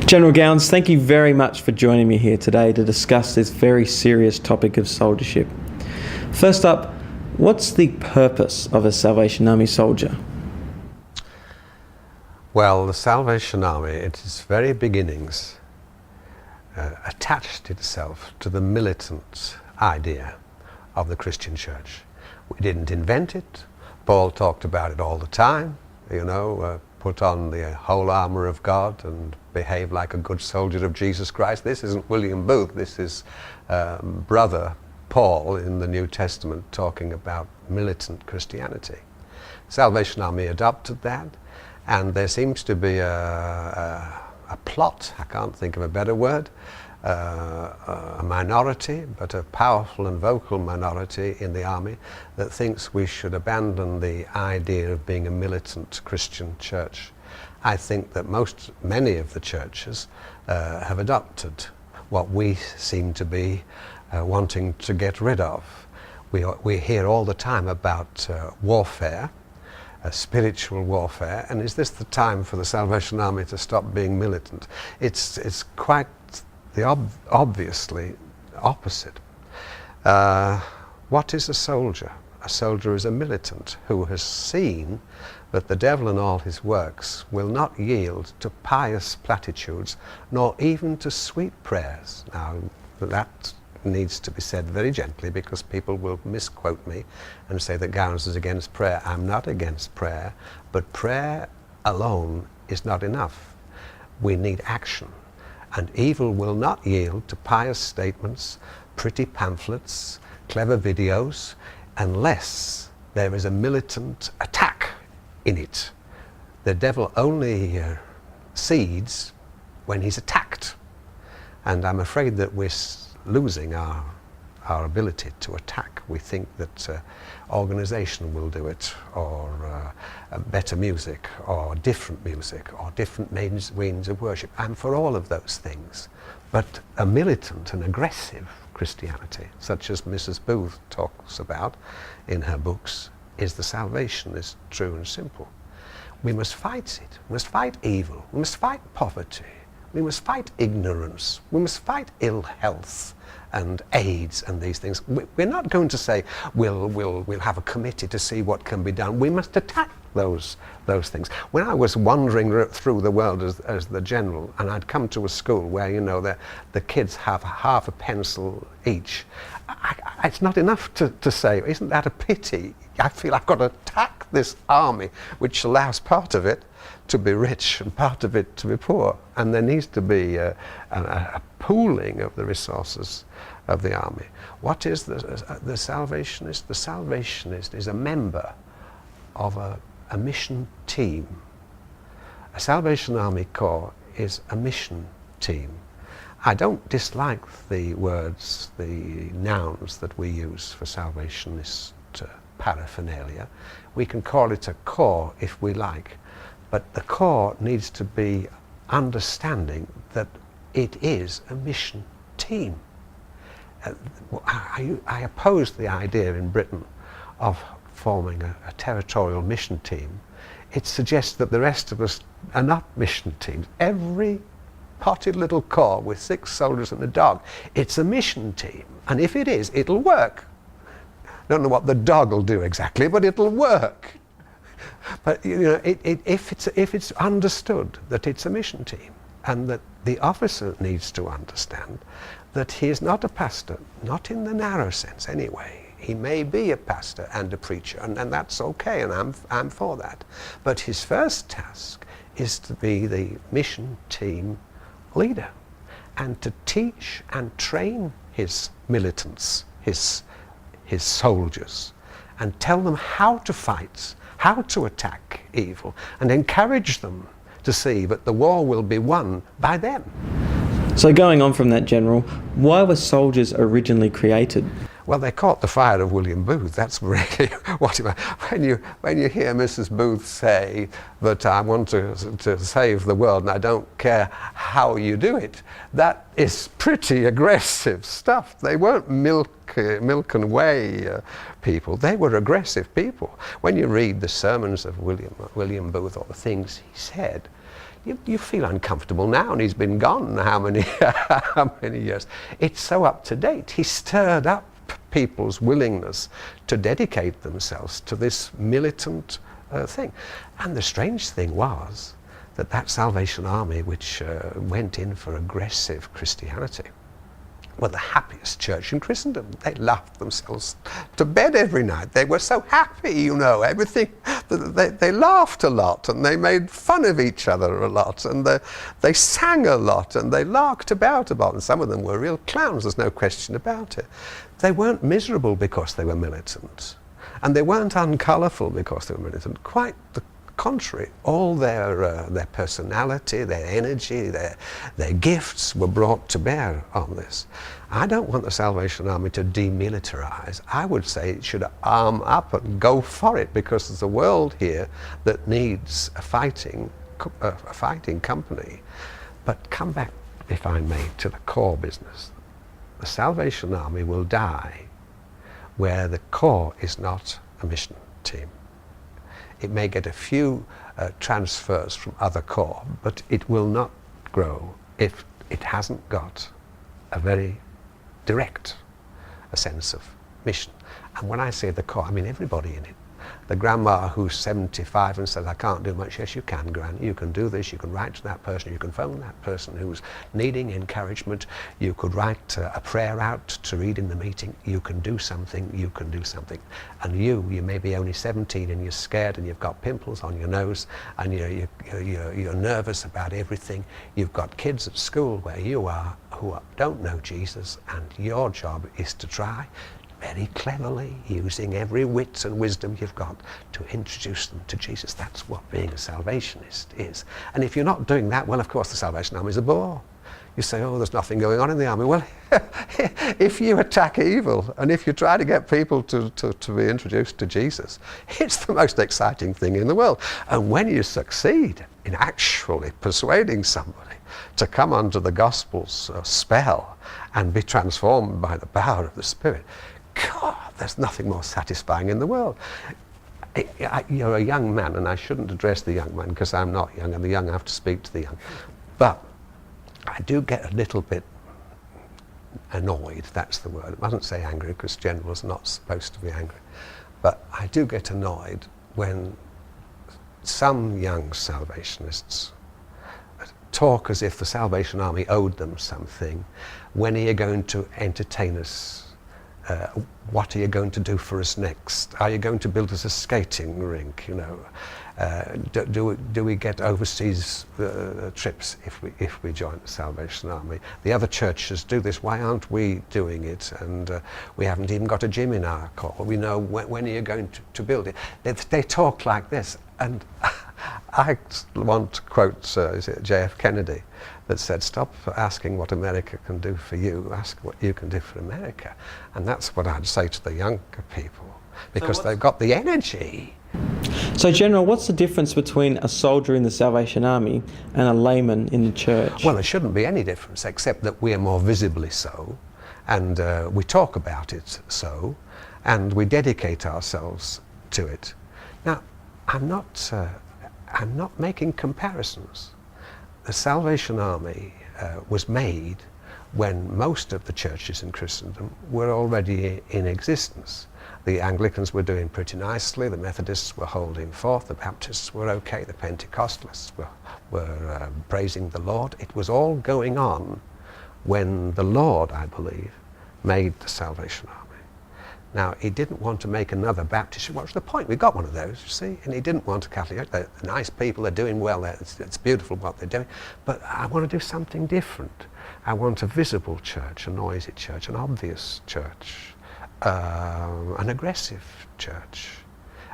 General Gowans, thank you very much for joining me here today to discuss this very serious topic of soldiership. First up, what's the purpose of a Salvation Army soldier? Well, the Salvation Army, at its very beginnings, attached itself to the militant idea of the Christian church. We didn't invent it. Paul talked about it all the time, put on the whole armour of God and behave like a good soldier of Jesus Christ. This isn't William Booth, this is brother Paul in the New Testament talking about militant Christianity. Salvation Army adopted that, and there seems to be a plot, I can't think of a better word, a minority, but a powerful and vocal minority in the army that thinks we should abandon the idea of being a militant Christian church. I think that many of the churches have adopted what we seem to be wanting to get rid of. We hear all the time about warfare, spiritual warfare, and is this the time for the Salvation Army to stop being militant? It's quite obviously opposite. What is a soldier? A soldier is a militant who has seen that the devil and all his works will not yield to pious platitudes, nor even to sweet prayers. Now, that needs to be said very gently, because people will misquote me and say that Gowans is against prayer. I'm not against prayer, but prayer alone is not enough. We need action. And evil will not yield to pious statements, pretty pamphlets, clever videos, unless there is a militant attack in it. The devil only cedes when he's attacked. And I'm afraid that we're losing our ability to attack. We think that organization will do it, or better music, or different means of worship. I'm for all of those things. But a militant and aggressive Christianity, such as Mrs. Booth talks about in her books, is the salvationist, true and simple. We must fight it. We must fight evil. We must fight poverty. We must fight ignorance. We must fight ill health and AIDS and these things. We're not going to say we'll have a committee to see what can be done. We must attack those things. When I was wandering through the world as the general, and I'd come to a school where the kids have half a pencil each, it's not enough to say, isn't that a pity? I feel I've got to attack this army which allows part of it to be rich and part of it to be poor. And there needs to be a pooling of the resources of the army. What is the salvationist? The salvationist is a member of a mission team. A Salvation Army Corps is a mission team. I don't dislike the words, the nouns that we use for salvationist paraphernalia. We can call it a corps if we like. But the corps needs to be understanding that it is a mission team. I oppose the idea in Britain of forming a territorial mission team. It suggests that the rest of us are not mission teams. Every potted little corps with 6 soldiers and a dog, it's a mission team. And if it is, it'll work. I don't know what the dog will do exactly, but it'll work. But if it's understood that it's a mission team, and that the officer needs to understand that he is not a pastor, not in the narrow sense anyway. He may be a pastor and a preacher, and that's okay, and I'm for that. But his first task is to be the mission team leader, and to teach and train his militants, his soldiers, and tell them how to fight, how to attack evil, and encourage them to see that the war will be won by them. So going on from that, General, why were soldiers originally created? Well, they caught the fire of William Booth. That's really what when you hear Mrs. Booth say that I want to save the world and I don't care how you do it, that is pretty aggressive stuff. They weren't milk and whey people. They were aggressive people. When you read the sermons of William Booth, or the things he said, You feel uncomfortable now, and he's been gone how many years. It's so up to date. He stirred up people's willingness to dedicate themselves to this militant thing. And the strange thing was that Salvation Army, which went in for aggressive Christianity, were the happiest church in Christendom. They laughed themselves to bed every night. They were so happy, you know, everything. They laughed a lot, and they made fun of each other a lot, and they sang a lot, and they larked about a lot, and some of them were real clowns, there's no question about it. They weren't miserable because they were militant, and they weren't uncolourful because they were militant. Quite the contrary. All their personality, their energy, their gifts were brought to bear on this. I don't want the Salvation Army to demilitarize. I would say it should arm up and go for it, because there's a world here that needs a fighting company. But come back, if I may, to the core business. The Salvation Army will die where the core is not a mission team. It may get a few transfers from other corps, but it will not grow if it hasn't got a very direct sense of mission. And when I say the corps, I mean everybody in it. The grandma who's 75 and says, I can't do much. Yes, you can, Gran. You can do this. You can write to that person. You can phone that person who's needing encouragement. You could write a prayer out to read in the meeting. You can do something. You can do something. And you may be only 17 and you're scared and you've got pimples on your nose and you're nervous about everything. You've got kids at school where you are who don't know Jesus, and your job is to try very cleverly, using every wit and wisdom you've got, to introduce them to Jesus. That's what being a salvationist is. And if you're not doing that, well, of course, the Salvation Army is a bore. You say, oh, there's nothing going on in the army. Well, if you attack evil and if you try to get people to be introduced to Jesus, it's the most exciting thing in the world. And when you succeed in actually persuading somebody to come under the gospel's spell and be transformed by the power of the Spirit, God, there's nothing more satisfying in the world. You're a young man, and I shouldn't address the young man because I'm not young, and the young have to speak to the young. But I do get a little bit annoyed, that's the word. I mustn't say angry because General's not supposed to be angry. But I do get annoyed when some young Salvationists talk as if the Salvation Army owed them something. When are you going to entertain us? What are you going to do for us next? Are you going to build us a skating rink? You know, do we get overseas trips if we join the Salvation Army? The other churches do this. Why aren't we doing it? And we haven't even got a gym in our corps. We know when are you going to build it? They talk like this, and I want to quote J.F. Kennedy, that said, stop asking what America can do for you, ask what you can do for America. And that's what I'd say to the younger people, because they've got the energy. So, General, what's the difference between a soldier in the Salvation Army and a layman in the church? Well, there shouldn't be any difference, except that we are more visibly so, and we talk about it so, and we dedicate ourselves to it. Now, I'm not making comparisons. The Salvation Army was made when most of the churches in Christendom were already in existence. The Anglicans were doing pretty nicely, the Methodists were holding forth, the Baptists were okay, the Pentecostalists were praising the Lord. It was all going on when the Lord, I believe, made the Salvation Army. Now, he didn't want to make another Baptist. What's the point? We've got one of those, you see. And he didn't want a Catholic. They're nice people, they're doing well, it's beautiful what they're doing. But I want to do something different. I want a visible church, a noisy church, an obvious church, an aggressive church.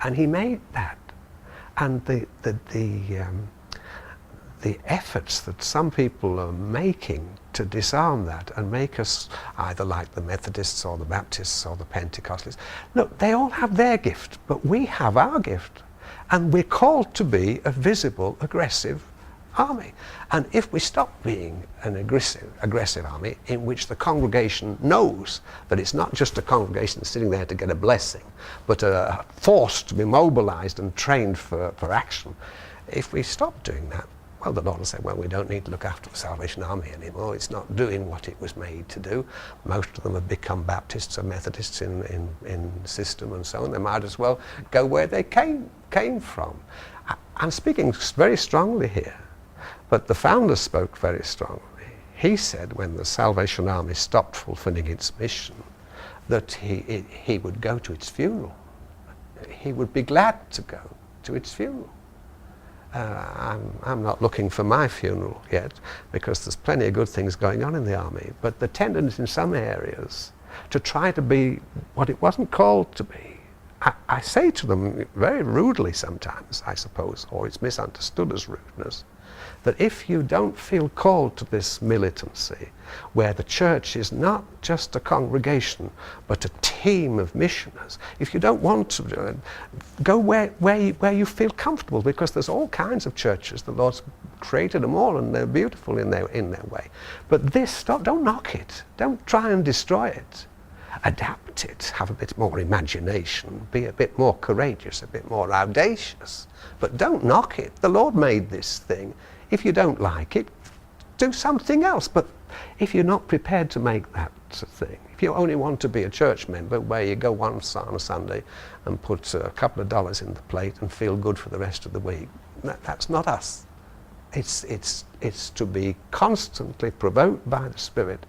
And he made that. And the efforts that some people are making to disarm that and make us either like the Methodists or the Baptists or the Pentecostals. Look, they all have their gift, but we have our gift. And we're called to be a visible, aggressive army. And if we stop being an aggressive army in which the congregation knows that it's not just a congregation sitting there to get a blessing, but forced to be mobilized and trained for action, if we stop doing that, Well, the Lord will say, well, we don't need to look after the Salvation Army anymore. It's not doing what it was made to do. Most of them have become Baptists or Methodists in system and so on. They might as well go where they came from. I'm speaking very strongly here, but the founder spoke very strongly. He said when the Salvation Army stopped fulfilling its mission, that he would go to its funeral. He would be glad to go to its funeral. I'm not looking for my funeral yet, because there's plenty of good things going on in the army, but the tendency in some areas to try to be what it wasn't called to be. I say to them very rudely sometimes, I suppose, or it's misunderstood as rudeness, that if you don't feel called to this militancy, where the church is not just a congregation, but a team of missioners, if you don't want to go where you feel comfortable, because there's all kinds of churches, the Lord's created them all and they're beautiful in their way. But don't knock it, don't try and destroy it. Adapt it, have a bit more imagination, be a bit more courageous, a bit more audacious, but don't knock it. The Lord made this thing. If you don't like it, do something else. But if you're not prepared to make that thing, if you only want to be a church member where you go once on a Sunday and put a couple of dollars in the plate and feel good for the rest of the week, that's not us. It's to be constantly provoked by the Spirit,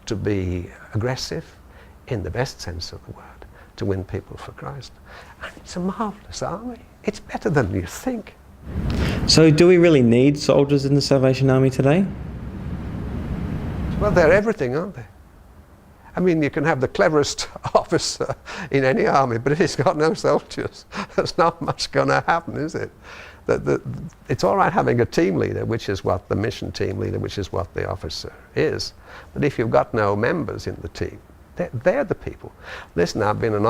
to be aggressive, in the best sense of the word, to win people for Christ. And it's a marvellous army. It's better than you think. So do we really need soldiers in the Salvation Army today? Well, they're everything, aren't they? I mean, you can have the cleverest officer in any army, but if he's got no soldiers, there's not much going to happen, is it? It's all right having a team leader, which is what the mission team leader, which is what the officer is. But if you've got no members in the team, they're the people. Listen, I've been an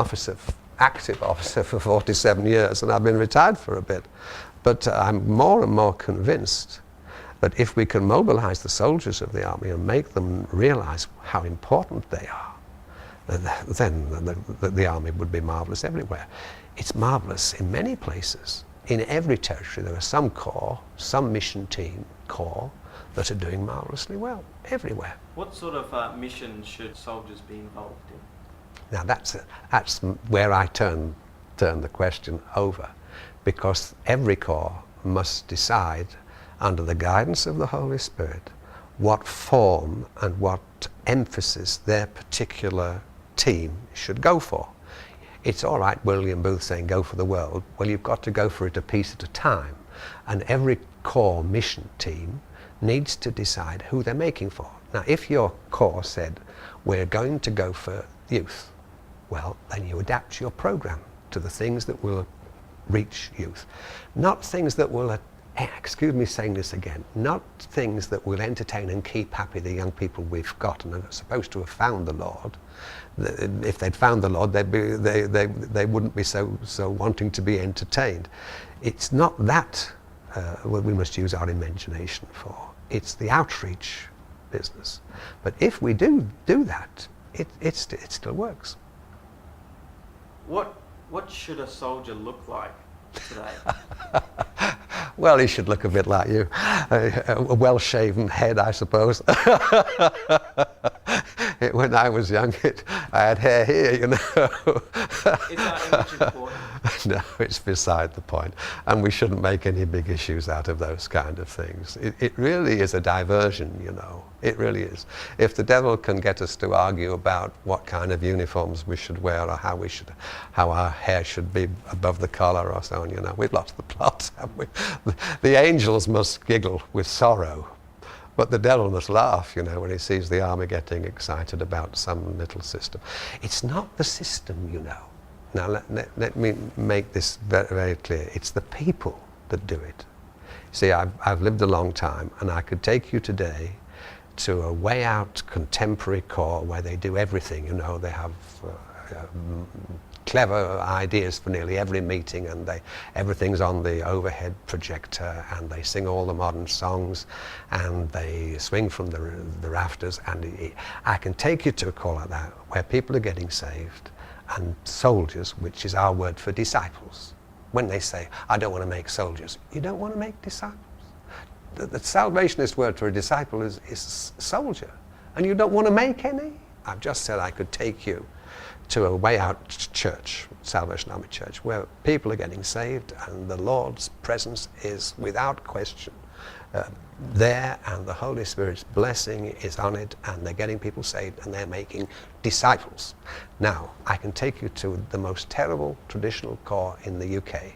active officer for 47 years, and I've been retired for a bit. But I'm more and more convinced that if we can mobilize the soldiers of the army and make them realize how important they are, then the army would be marvelous everywhere. It's marvelous in many places. In every territory there are some corps, some mission team corps, that are doing marvelously well, everywhere. What sort of mission should soldiers be involved in? Now that's where I turn the question over, because every corps must decide, under the guidance of the Holy Spirit, what form and what emphasis their particular team should go for. It's all right, William Booth saying go for the world. Well, you've got to go for it a piece at a time, and every corps mission team needs to decide who they're making for. Now, if your corps said, we're going to go for youth, well, then you adapt your program to the things that will reach youth. Not things that will, excuse me saying this again, not things that will entertain and keep happy the young people we've got and are supposed to have found the Lord. If they'd found the Lord, they wouldn't be so wanting to be entertained. It's not that we must use our imagination for. It's the outreach business. But if we do that, it still works. What should a soldier look like today? Well, he should look a bit like you. A well-shaven head, I suppose. When I was young, I had hair here, you know. Is that image important? No, it's beside the point. And we shouldn't make any big issues out of those kind of things. It really is a diversion, you know. It really is. If the devil can get us to argue about what kind of uniforms we should wear or how our hair should be above the collar or so on, you know, we've lost the plot, haven't we? The angels must giggle with sorrow, but the devil must laugh, you know, when he sees the army getting excited about some little system. It's not the system, you know. Now let me make this very, very clear. It's the people that do it. See, I've lived a long time, and I could take you today to a way out contemporary corps where they do everything, you know. They have clever ideas for nearly every meeting, and everything's on the overhead projector, and they sing all the modern songs, and they swing from the rafters. And I can take you to a corps like that where people are getting saved, and soldiers, which is our word for disciples. When they say, I don't want to make soldiers, you don't want to make disciples. the salvationist word for a disciple is soldier. And you don't want to make any? I've just said I could take you to a way out church, Salvation Army Church, where people are getting saved and the Lord's presence is without question there, and the Holy Spirit's blessing is on it, and they're getting people saved and they're making disciples. Now, I can take you to the most terrible traditional corps in the UK,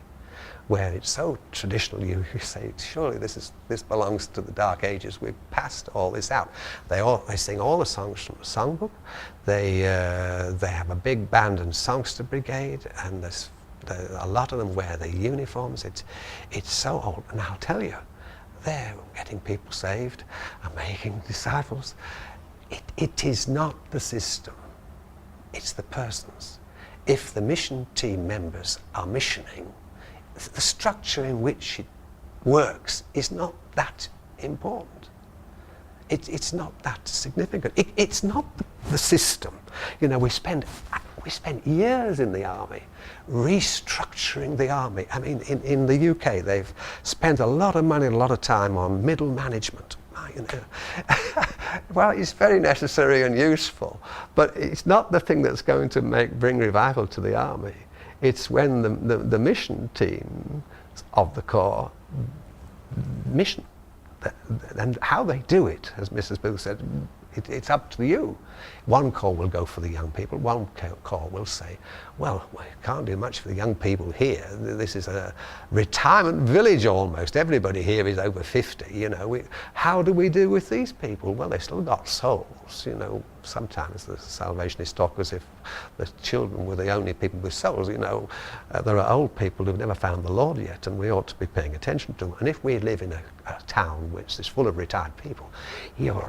where it's so traditional, you say, surely this belongs to the Dark Ages. We've passed all this out. They sing all the songs from the songbook. They have a big band and songster brigade, and a lot of them wear their uniforms. It's so old, and I'll tell you, they're getting people saved and making disciples. It is not the system, it's the persons. If the mission team members are missioning, the structure in which it works is not that important. It's not that significant. It's not the system. You know, we spent years in the army restructuring the army. I mean, in the UK, they've spent a lot of money, a lot of time on middle management. You know. Well, it's very necessary and useful, but it's not the thing that's going to bring revival to the army. It's when the mission team of the corps mission, and how they do it, as Mrs. Booth said, it's up to you. One corps will go for the young people, one corps will say, well, we can't do much for the young people here. This is a retirement village almost. Everybody here is over 50, you know. How do we do with these people? Well, they've still got souls, you know. Sometimes the Salvationists talk as if the children were the only people with souls, you know. There are old people who've never found the Lord yet, and we ought to be paying attention to them. And if we live in a town which is full of retired people, your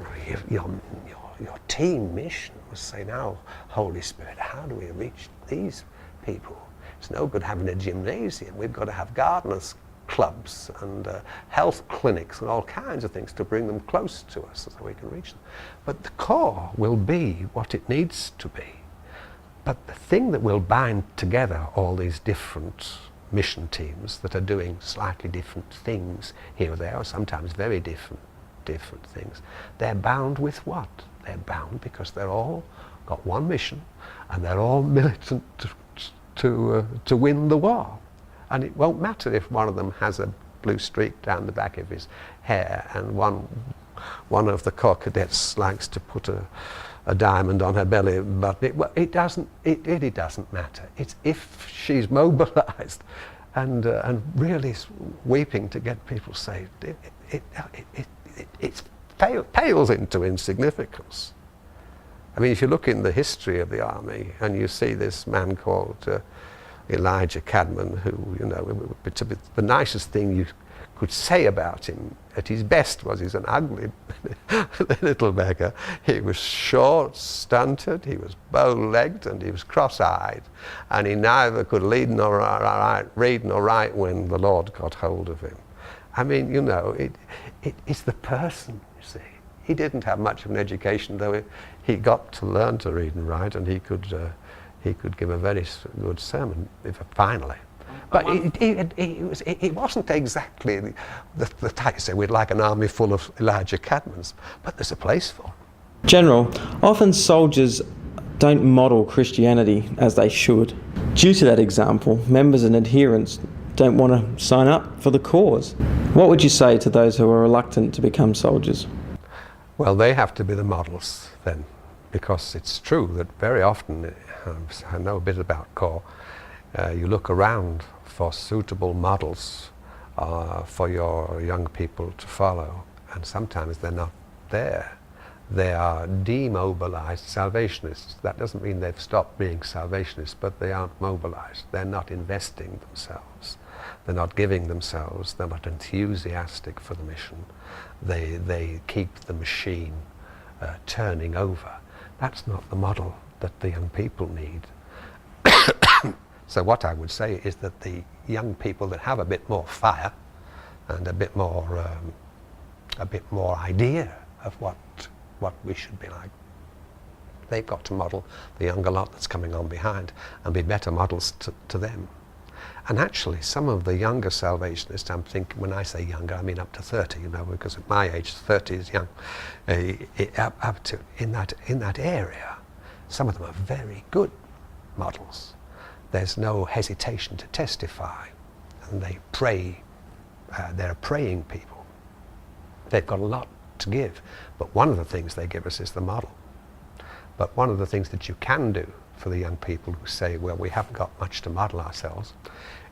team mission was say, now, Holy Spirit, how do we reach these people? It's no good having a gymnasium. We've got to have gardeners' clubs and health clinics and all kinds of things to bring them close to us so we can reach them. But the core will be what it needs to be. But the thing that will bind together all these different mission teams that are doing slightly different things here or there, or sometimes very different things, they're bound with what? They're bound because they're all got one mission and they're all militant to win the war. And it won't matter if one of them has a blue streak down the back of his hair and one of the corps cadets likes to put a diamond on her belly button. It doesn't matter. It's if she's mobilized and really weeping to get people saved, it pales into insignificance. I mean, if you look in the history of the army and you see this man called Elijah Cadman, who, you know, the nicest thing you could say about him at his best was he's an ugly little beggar. He was short, stunted, he was bow-legged, and he was cross-eyed, and he neither could read nor write when the Lord got hold of him. I mean, you know, it's the person, you see. He didn't have much of an education, though he got to learn to read and write, and he could give a very good sermon finally. But it wasn't exactly the type you say we'd like an army full of Elijah Cadmans, but there's a place for them. General, often soldiers don't model Christianity as they should. Due to that example, members and adherents don't want to sign up for the cause. What would you say to those who are reluctant to become soldiers? Well, they have to be the models then, because it's true that very often, I know a bit about corps, you look around for suitable models for your young people to follow, and sometimes they're not there. They are demobilized Salvationists. That doesn't mean they've stopped being Salvationists, but they aren't mobilized. They're not investing themselves. They're not giving themselves. They're not enthusiastic for the mission. They keep the machine turning over. That's not the model that the young people need. So what I would say is that the young people that have a bit more fire and a bit more idea of what we should be like, they've got to model the younger lot that's coming on behind and be better models to them. And actually, some of the younger Salvationists, I'm thinking, when I say younger, I mean up to 30, because at my age, 30 is young, up to, in that area, some of them are very good models. There's no hesitation to testify, and they pray. They're praying people. They've got a lot to give, but one of the things they give us is the model. But one of the things that you can do for the young people who say, well, we haven't got much to model ourselves,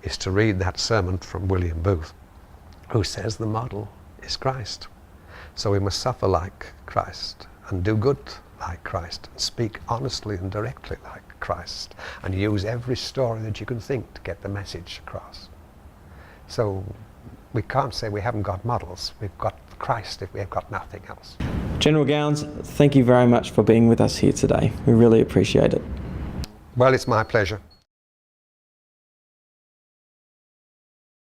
is to read that sermon from William Booth, who says the model is Christ. So we must suffer like Christ, and do good like Christ, and speak honestly and directly like Christ, and use every story that you can think to get the message across. So we can't say we haven't got models. We've got Christ if we have got nothing else. General Gowans, thank you very much for being with us here today. We really appreciate it. Well, it's my pleasure.